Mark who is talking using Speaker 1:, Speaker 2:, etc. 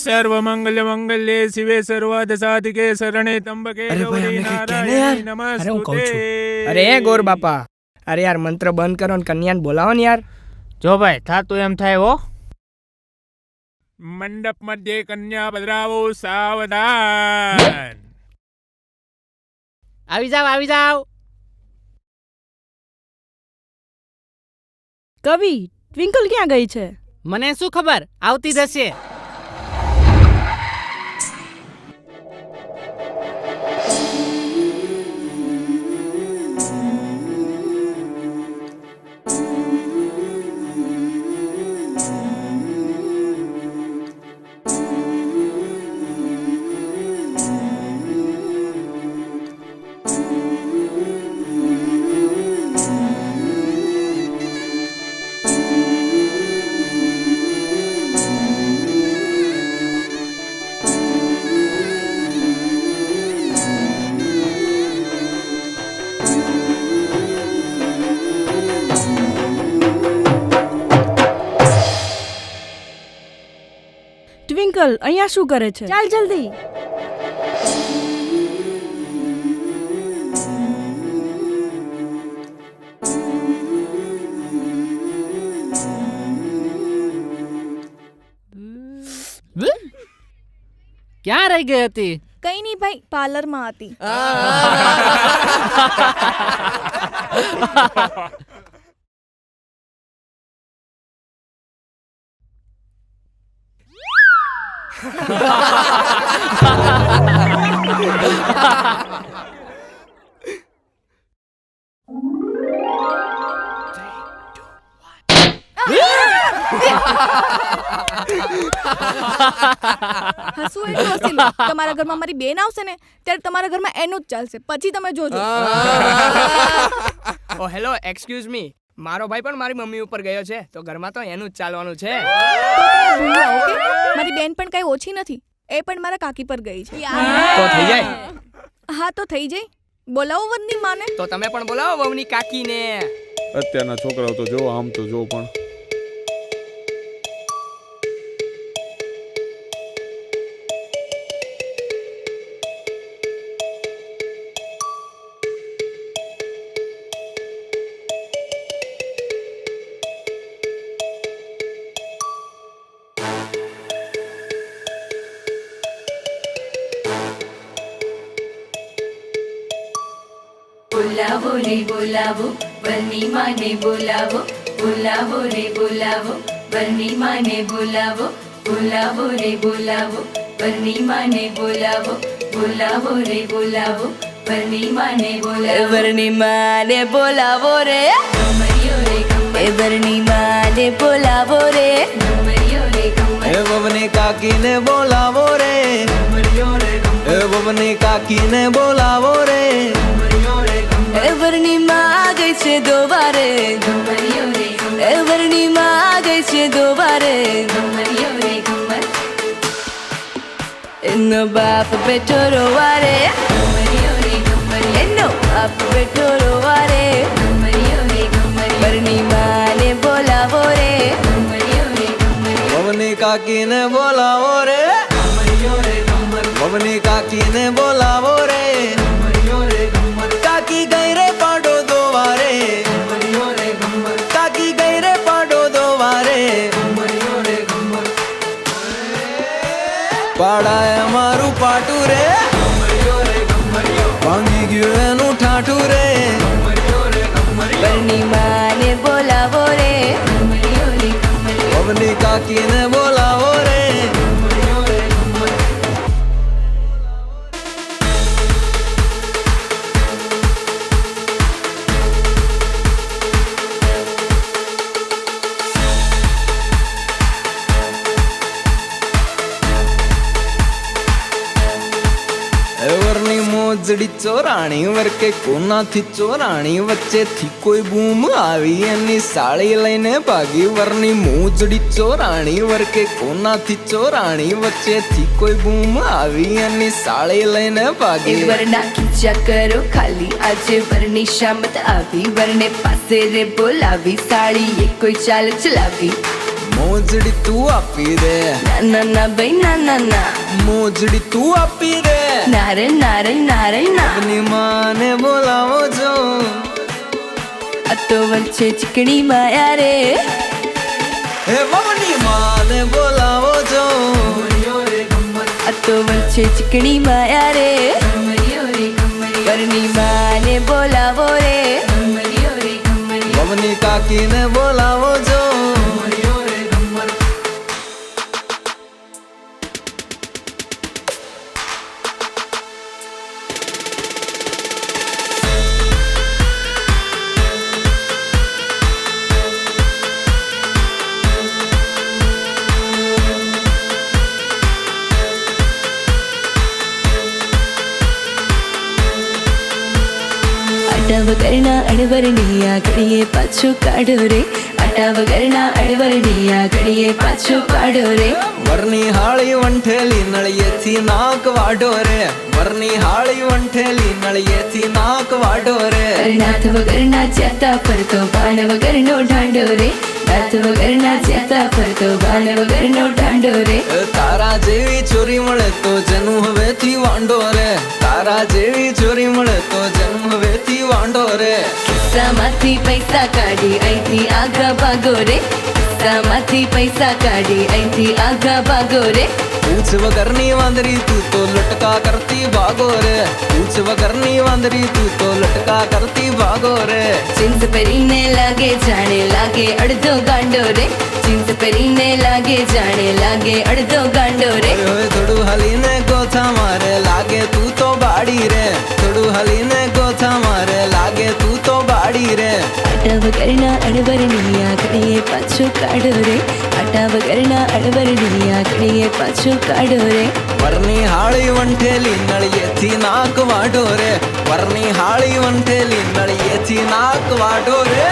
Speaker 1: सर्वमंगल मंगल्ये शिवे सर्वार्थ साधिके शरणे त्र्यंबके गौरी नारायणी नमस्ते।
Speaker 2: अरे गोर बापा, अरे यार मंत्र बंद करो ने कन्याने बोलाવો ને યાર।
Speaker 1: जो भाई था तो एम थाय हो। मंडप मध्य कन्या पधरावो सावधान।
Speaker 3: આવી જાવ આવી જાવ।
Speaker 4: કવિ ટ્વિંકલ ક્યાં ગઈ છે?
Speaker 3: મને શું ખબર, આવતી જશે।
Speaker 4: ટ્વિંકલ અહીંયા શું કરે છે? ચાલ જલ્દી।
Speaker 3: ક્યાં રહી ગઈ હતી?
Speaker 4: કઈ નહીં ભાઈ, પાર્લરમાં હતી। હસવું એટલું હસી લો, તમારા ઘરમાં મારી બેન આવશે ને ત્યારે તમારા ઘરમાં એનું જ ચાલશે, પછી તમે જોજો।
Speaker 2: ઓ હેલો, એક્સક્યુઝ મી, મારો ભાઈ પણ મારી મમ્મી ઉપર ગયો છે, તો ઘરમાં તો એનું જ ચાલવાનું છે।
Speaker 4: ઓકે, મારી બેન પણ કઈ ઓછી નથી, એ પણ મારા કાકી પર ગઈ છે।
Speaker 2: તો થઈ જાય?
Speaker 4: હા તો થઈ જાય, બોલાવો વનની માને।
Speaker 2: તો તમે પણ બોલાવો વહુની કાકીને।
Speaker 5: અત્યારના છોકરાઓ તો જો આમ તો જો પણ
Speaker 6: बोलावो रे बोलावो वरनी माने बोलावो, बोलावो रे बोलावो वरनी माने बोलावो, बोलावो रे बोलावो वरनी माने बोलावो, बोलावो रे बोलावो वरनी माने बोलावो, वरनी माने बोलावो रे कमरियो रे कमर, वरनी माने बोलावो रे कमरियो रे कमर,
Speaker 7: ववनी काकी ने बोलावो रे कमरियो रे कमर, ववनी काकी ने बोलावो रे
Speaker 6: वरनी माँ आ गई छे दोबारे घुमरियो रे घुमर, वरनी माँ आ गई छे दोबारे घुमरियो रे घुमर, एनो बाप बेटो रोवारे घुमरियो रे घुमर, एनो बाप बेटो रोवारे घुमरियो रे घुमर, वरनी माँ ने बोलावो रे घुमरियो रे घुमर,
Speaker 7: ववनी काकी ने बोलावो रे कमरियो रे कमर, ववनी काकी ने बोलावो रे कमरियो रे कमर, काकी गई रे पाडो दोवारे कमरियो रे कमर, काकी गई रे पाडो दोवारे कमरियो रे कमर, पाड़ा मारू पाटू रे कमरियो रे कमरियो, भांगी गयो एनु ठाठू रे कमरियो रे कमरियो,
Speaker 6: वरनी माँ ने बोलावो रे घुमरियो रे घुमर,
Speaker 7: ववनी काकी ने बोलावो रे कमरियो रे कमर। વરની મોજડી ચોરાણી વરકે કોનાથી ચોરાણી, વચ્ચેથી કોઈ બૂમ આવી એની સાળી લઈને ભાગી, વરની મોજડી ચોરાણી વરકે કોનાથી ચોરાણી, વચ્ચેથી કોઈ બૂમ આવી એની સાળી લઈને ભાગી,
Speaker 6: वरना खींचा करो खाली આજે વરની શામત આવી, વરને પાસે રે બોલાવી, સાળી એ કોઈ ચાલ ચલાવી,
Speaker 7: મોજડી તું આપી દે
Speaker 6: ના ના ભાઈ ના
Speaker 7: મોજડી તું આપી દે
Speaker 6: નારે નારે નારે ના
Speaker 7: આપની માને બોલાવો છો
Speaker 6: આ તો વચ્ચે ચીકણી માયા રે
Speaker 7: હે મમ્મની માને બોલાવો છો
Speaker 6: આ તો વચ્ચે ચીકણી માયા રે વરની માને બોલાવો રે
Speaker 7: મમ્મની કાકીને બોલાવો છો
Speaker 6: આટા વગરના અડવરની આ ઘડીએ પાછું કાઢો રે આટા વગરના અડવરની આ ઘડીએ પાછું કાઢો રે
Speaker 7: વરની હાળી વંઠેલી નળિયેથી નાક વાઢો રે વરની હાળી વંઠેલી નળિયેથી નાક વાઢો રે
Speaker 6: નાથ વગરના ચેતા ફરતો બાણ વગરનો ઢાંડો રે નાથ વગરના ચેતા ફરતો બાણ વગરનો ઢાંડો રે
Speaker 7: તારા જેવી ચોરી મળે તો જન્મ હવેથી વાંડો રે તારા જેવી ચોરી મળે તો જન્મ હવેથી વાંડો રે
Speaker 6: ખિસ્સામાંથી પૈસા કાઢી અહીંથી આગા ભાગો રે ખિસ્સામાંથી પૈસા કાઢી અહીંથી આગા ભાગો રે
Speaker 7: પૂછ વગરની વાંદરી તું તો લટકા કરતી ભાગો રે પૂછ વગરની વાંદરી તું તો લટકા કરતી ભાગો રે
Speaker 6: જીન્સ પહેરીને લાગે જાણે લાગે અડધો ગાંડો રે જીન્સ પહેરીને લાગે જાણે લાગે અડધો ગાંડો રે
Speaker 7: હવે થોડું હલીને ગોથા મારે લાગે તું તો બાડી રે થોડું હલીને ગોથા મારે લાગે તું તો બાડી રે
Speaker 6: આટા વગરના અડવરની આ ઘડીએ પાછું કાઢો રે આટા વગરના અડવરની આ ઘડીએ પાછું કાઢો રે
Speaker 7: વરની હાળી વંઠેલી નળિયેથી નાક વાઢો રે વરની હાળી વંઠેલી નળિયેથી નાક વાઢો રે